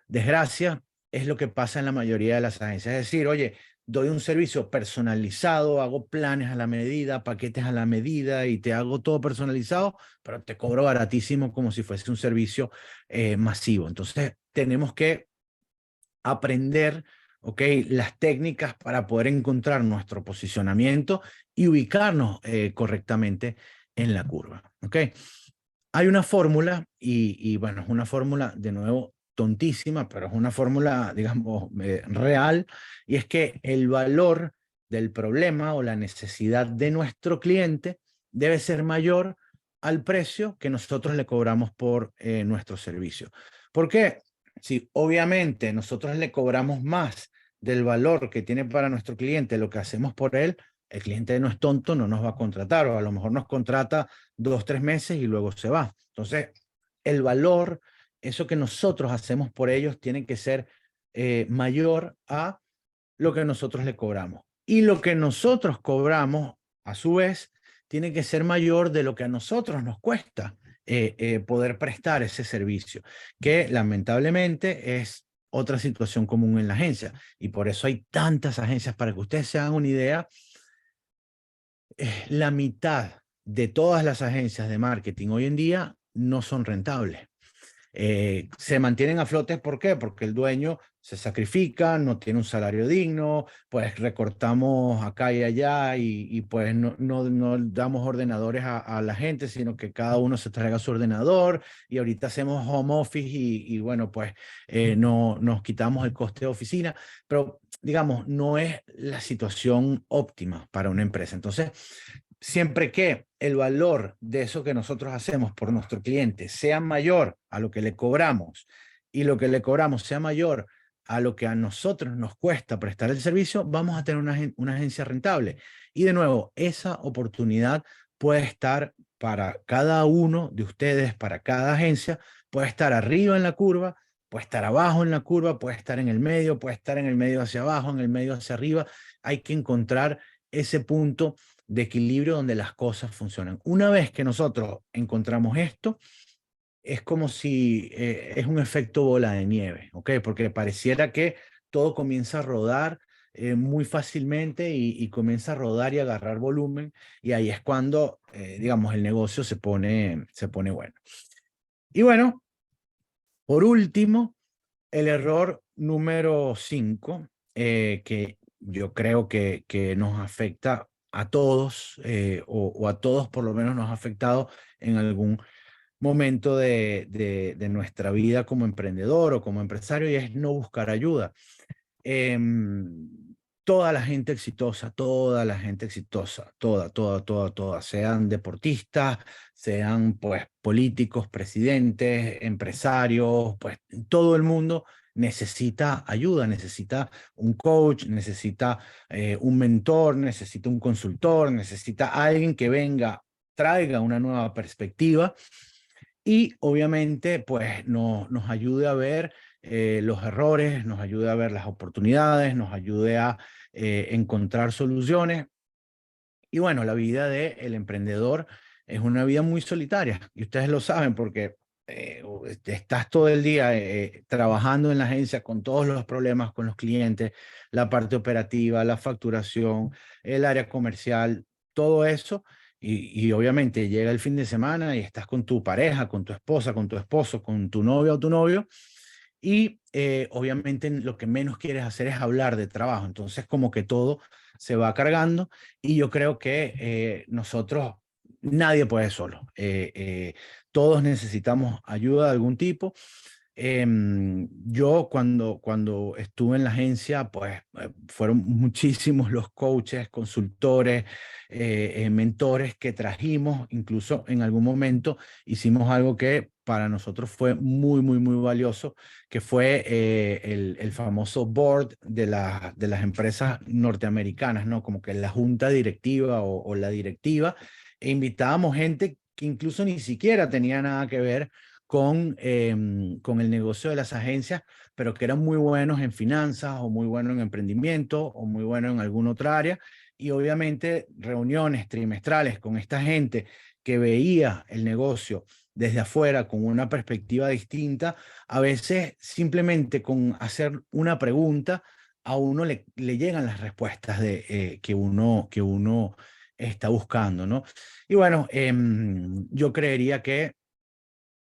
desgracia es lo que pasa en la mayoría de las agencias. Es decir, oye, doy un servicio personalizado, hago planes a la medida, paquetes a la medida y te hago todo personalizado, pero te cobro baratísimo como si fuese un servicio masivo. Entonces, tenemos que aprender, ¿ok? Las técnicas para poder encontrar nuestro posicionamiento y ubicarnos correctamente en la curva, ¿ok? Hay una fórmula y bueno, es una fórmula de nuevo tontísima, pero es una fórmula, digamos, real, y es que el valor del problema o la necesidad de nuestro cliente debe ser mayor al precio que nosotros le cobramos por nuestro servicio. ¿Por qué? Si obviamente nosotros le cobramos más del valor que tiene para nuestro cliente lo que hacemos por él, el cliente no es tonto, no nos va a contratar, o a lo mejor nos contrata 2, 3 meses y luego se va. Entonces, el valor, eso que nosotros hacemos por ellos, tiene que ser mayor a lo que nosotros le cobramos. Y lo que nosotros cobramos, a su vez, tiene que ser mayor de lo que a nosotros nos cuesta poder prestar ese servicio, que lamentablemente es otra situación común en la agencia. Y por eso hay tantas agencias, para que ustedes se hagan una idea. La mitad de todas las agencias de marketing hoy en día no son rentables. Se mantienen a flote, ¿por qué? Porque el dueño se sacrifica, no tiene un salario digno, pues recortamos acá y allá y pues no damos ordenadores a la gente, sino que cada uno se traiga su ordenador y ahorita hacemos home office y bueno, pues no nos quitamos el coste de oficina, pero digamos, no es la situación óptima para una empresa. Entonces, siempre que el valor de eso que nosotros hacemos por nuestro cliente sea mayor a lo que le cobramos y lo que le cobramos sea mayor a lo que a nosotros nos cuesta prestar el servicio, vamos a tener una agencia rentable. Y de nuevo, esa oportunidad puede estar para cada uno de ustedes, para cada agencia, puede estar arriba en la curva, puede estar abajo en la curva, puede estar en el medio, puede estar en el medio hacia abajo, en el medio hacia arriba. Hay que encontrar ese punto de equilibrio donde las cosas funcionan. Una vez que nosotros encontramos esto, es como si es un efecto bola de nieve, ¿ok? Porque pareciera que todo comienza a rodar muy fácilmente y comienza a rodar y agarrar volumen, y ahí es cuando, digamos, el negocio se pone bueno. Y bueno, por último, el error número 5, que yo creo que nos afecta a todos, o a todos por lo menos nos ha afectado en algún momento de nuestra vida como emprendedor o como empresario, y es no buscar ayuda. Toda la gente exitosa, toda la gente exitosa, toda, sean deportistas, sean pues políticos, presidentes, empresarios, pues todo el mundo necesita ayuda, necesita un coach, necesita un mentor, necesita un consultor, necesita alguien que venga, traiga una nueva perspectiva y obviamente pues nos ayude a ver los errores, nos ayude a ver las oportunidades, nos ayude a encontrar soluciones. Y bueno, la vida del emprendedor es una vida muy solitaria y ustedes lo saben porque estás todo el día trabajando en la agencia con todos los problemas con los clientes, la parte operativa, la facturación, el área comercial, todo eso. Y obviamente llega el fin de semana y estás con tu pareja, con tu esposa, con tu esposo, con tu novia o tu novio. Y obviamente lo que menos quieres hacer es hablar de trabajo. Entonces como que todo se va cargando y yo creo que nosotros, nadie puede solo. Todos necesitamos ayuda de algún tipo. Yo cuando estuve en la agencia, pues fueron muchísimos los coaches, consultores, mentores que trajimos. Incluso en algún momento hicimos algo que para nosotros fue muy, muy, muy valioso, que fue el famoso board de las empresas norteamericanas, ¿no? Como que la junta directiva o la directiva, e invitábamos gente que incluso ni siquiera tenía nada que ver con el negocio de las agencias, pero que eran muy buenos en finanzas o muy buenos en emprendimiento o muy buenos en alguna otra área. Y obviamente reuniones trimestrales con esta gente que veía el negocio desde afuera con una perspectiva distinta, a veces simplemente con hacer una pregunta a uno le llegan las respuestas que uno está buscando, ¿no? Y bueno, yo creería que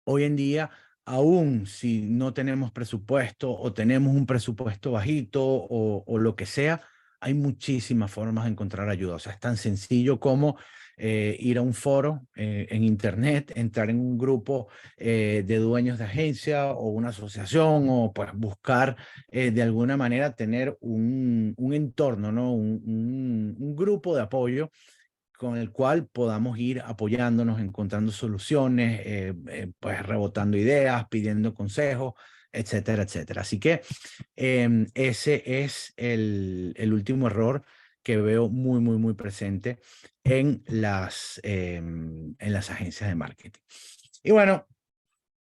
hoy en día, aún si no tenemos presupuesto o tenemos un presupuesto bajito o lo que sea, hay muchísimas formas de encontrar ayuda. O sea, es tan sencillo como ir a un foro en internet, entrar en un grupo de dueños de agencia o una asociación o pues buscar de alguna manera tener un entorno, ¿no? Un grupo de apoyo con el cual podamos ir apoyándonos, encontrando soluciones, pues rebotando ideas, pidiendo consejos, etcétera, etcétera. Así que ese es el último error que veo muy, muy, muy presente en las agencias de marketing. Y bueno,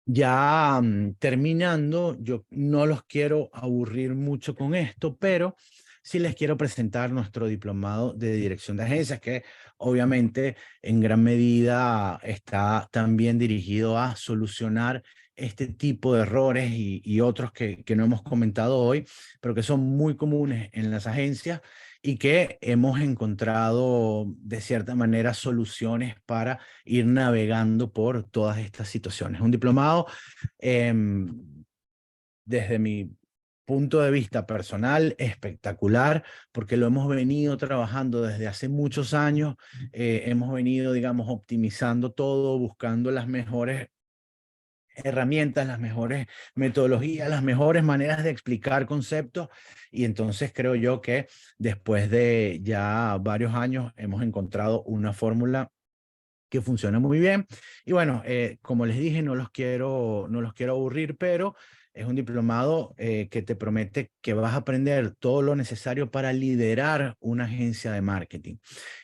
ya terminando, yo no los quiero aburrir mucho con esto, pero sí les quiero presentar nuestro diplomado de dirección de agencias, que obviamente en gran medida está también dirigido a solucionar este tipo de errores y otros que no hemos comentado hoy, pero que son muy comunes en las agencias y que hemos encontrado de cierta manera soluciones para ir navegando por todas estas situaciones. Un diplomado, desde mi punto de vista personal, espectacular, porque lo hemos venido trabajando desde hace muchos años, hemos venido, digamos, optimizando todo, buscando las mejores herramientas, las mejores metodologías, las mejores maneras de explicar conceptos. Y entonces creo yo que después de ya varios años hemos encontrado una fórmula que funciona muy bien. Y bueno, como les dije, no los quiero aburrir, pero es un diplomado que te promete que vas a aprender todo lo necesario para liderar una agencia de marketing.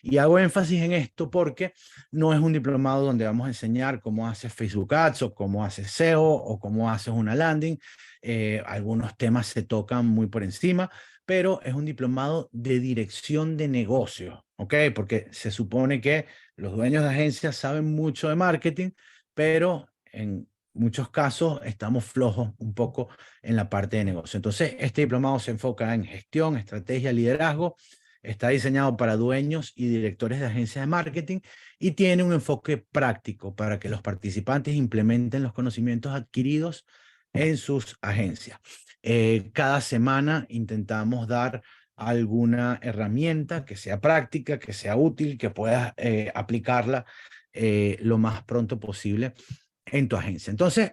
Y hago énfasis en esto porque no es un diplomado donde vamos a enseñar cómo haces Facebook Ads o cómo haces SEO o cómo haces una landing. Algunos temas se tocan muy por encima, pero es un diplomado de dirección de negocio, ¿ok? Porque se supone que los dueños de agencias saben mucho de marketing, pero en muchos casos estamos flojos un poco en la parte de negocio. Entonces, este diplomado se enfoca en gestión, estrategia, liderazgo. Está diseñado para dueños y directores de agencias de marketing y tiene un enfoque práctico para que los participantes implementen los conocimientos adquiridos en sus agencias. Cada semana intentamos dar alguna herramienta que sea práctica, que sea útil, que puedas aplicarla lo más pronto posible en tu agencia. Entonces,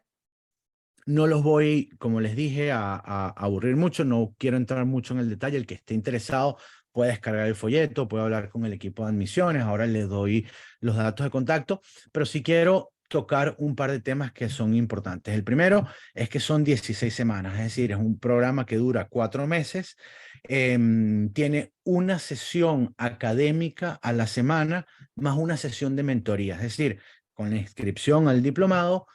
no los voy, como les dije, a aburrir mucho, no quiero entrar mucho en el detalle. El que esté interesado puede descargar el folleto, puede hablar con el equipo de admisiones, ahora les doy los datos de contacto, pero sí quiero tocar un par de temas que son importantes. El primero es que son 16 semanas, es decir, es un programa que dura 4 meses, tiene una sesión académica a la semana más una sesión de mentoría, es decir, con la inscripción al diplomado,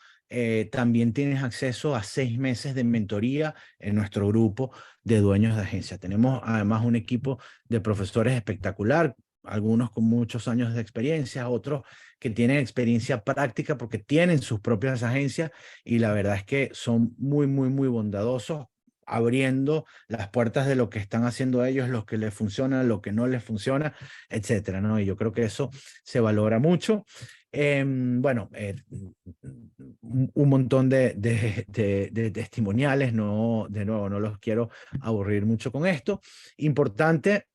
también tienes acceso a 6 meses de mentoría en nuestro grupo de dueños de agencia. Tenemos además un equipo de profesores espectacular, algunos con muchos años de experiencia, otros que tienen experiencia práctica porque tienen sus propias agencias y la verdad es que son muy, muy, muy bondadosos, abriendo las puertas de lo que están haciendo ellos, lo que les funciona, lo que no les funciona, etcétera, ¿no? Y yo creo que eso se valora mucho. Bueno, un montón de testimoniales, no, de nuevo, no los quiero aburrir mucho con esto. Importante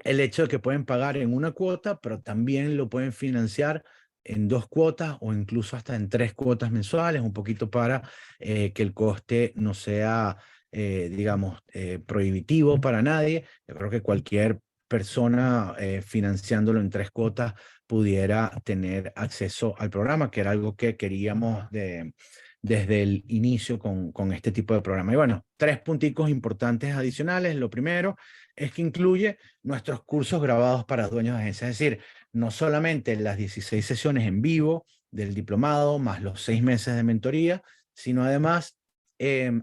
el hecho de que pueden pagar en una cuota, pero también lo pueden financiar en 2 cuotas o incluso hasta en 3 cuotas mensuales, un poquito para que el coste no sea, digamos, prohibitivo para nadie. Yo creo que cualquier persona financiándolo en 3 cuotas pudiera tener acceso al programa, que era algo que queríamos desde el inicio con este tipo de programa. Y bueno, 3 punticos importantes adicionales. Lo primero es que incluye nuestros cursos grabados para dueños de agencias, es decir, no solamente las 16 sesiones en vivo del diplomado, más los 6 meses de mentoría, sino además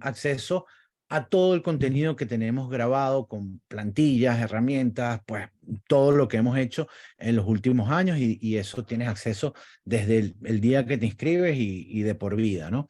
acceso a todo el contenido que tenemos grabado con plantillas, herramientas, pues todo lo que hemos hecho en los últimos años y eso tienes acceso desde el día que te inscribes y de por vida, ¿no?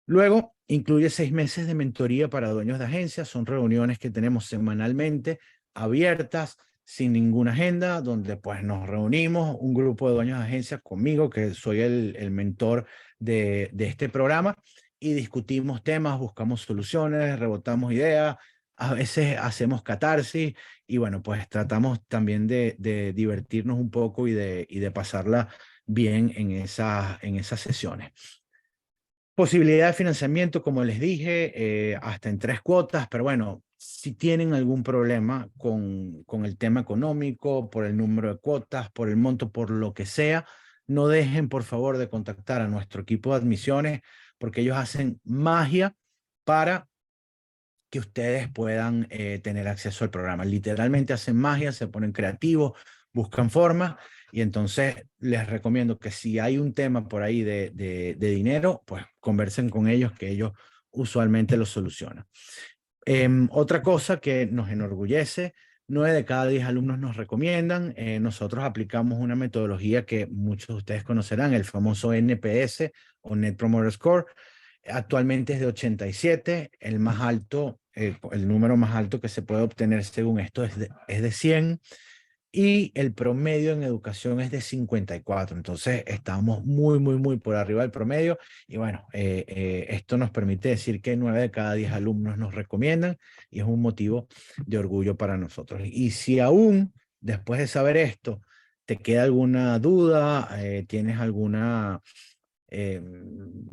Luego, incluye 6 meses de mentoría para dueños de agencias. Son reuniones que tenemos semanalmente, abiertas, sin ninguna agenda, donde pues nos reunimos, un grupo de dueños de agencias conmigo, que soy el mentor de este programa, y discutimos temas, buscamos soluciones, rebotamos ideas, a veces hacemos catarsis, y bueno, pues tratamos también de divertirnos un poco y de pasarla bien en esas sesiones. Posibilidad de financiamiento, como les dije, hasta en 3 cuotas, pero bueno, si tienen algún problema con el tema económico, por el número de cuotas, por el monto, por lo que sea, no dejen por favor de contactar a nuestro equipo de admisiones porque ellos hacen magia para que ustedes puedan tener acceso al programa. Literalmente hacen magia, se ponen creativos, buscan formas y entonces les recomiendo que si hay un tema por ahí de dinero, pues conversen con ellos, que ellos usualmente lo solucionan. Otra cosa que nos enorgullece, 9 de cada 10 alumnos nos recomiendan. Nosotros aplicamos una metodología que muchos de ustedes conocerán, el famoso NPS o Net Promoter Score. Actualmente es de 87, el más alto, el número más alto que se puede obtener según esto es de 100 y el promedio en educación es de 54. Entonces estamos muy, muy, muy por arriba del promedio y bueno, esto nos permite decir que 9 de cada 10 alumnos nos recomiendan y es un motivo de orgullo para nosotros. Y si aún después de saber esto te queda alguna duda, tienes alguna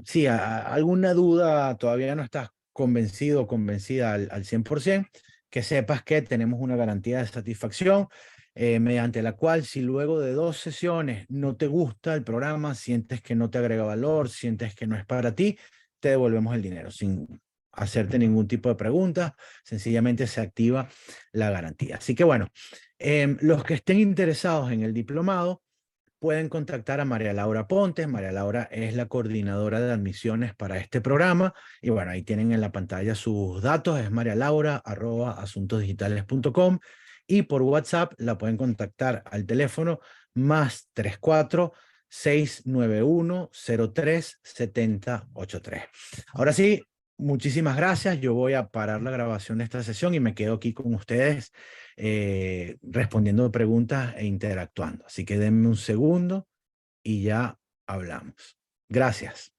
sí, alguna duda, todavía no estás convencido o convencida al 100%, que sepas que tenemos una garantía de satisfacción mediante la cual si luego de 2 sesiones no te gusta el programa, sientes que no te agrega valor, sientes que no es para ti, te devolvemos el dinero sin hacerte ningún tipo de pregunta, sencillamente se activa la garantía. Así que bueno, los que estén interesados en el diplomado, pueden contactar a María Laura Pontes. María Laura es la coordinadora de admisiones para este programa. Y bueno, ahí tienen en la pantalla sus datos. Es marialaura@asuntosdigitales.com. Y por WhatsApp la pueden contactar al teléfono +34 691 03 7083. Ahora sí, muchísimas gracias. Yo voy a parar la grabación de esta sesión y me quedo aquí con ustedes respondiendo preguntas e interactuando. Así que denme un segundo y ya hablamos. Gracias.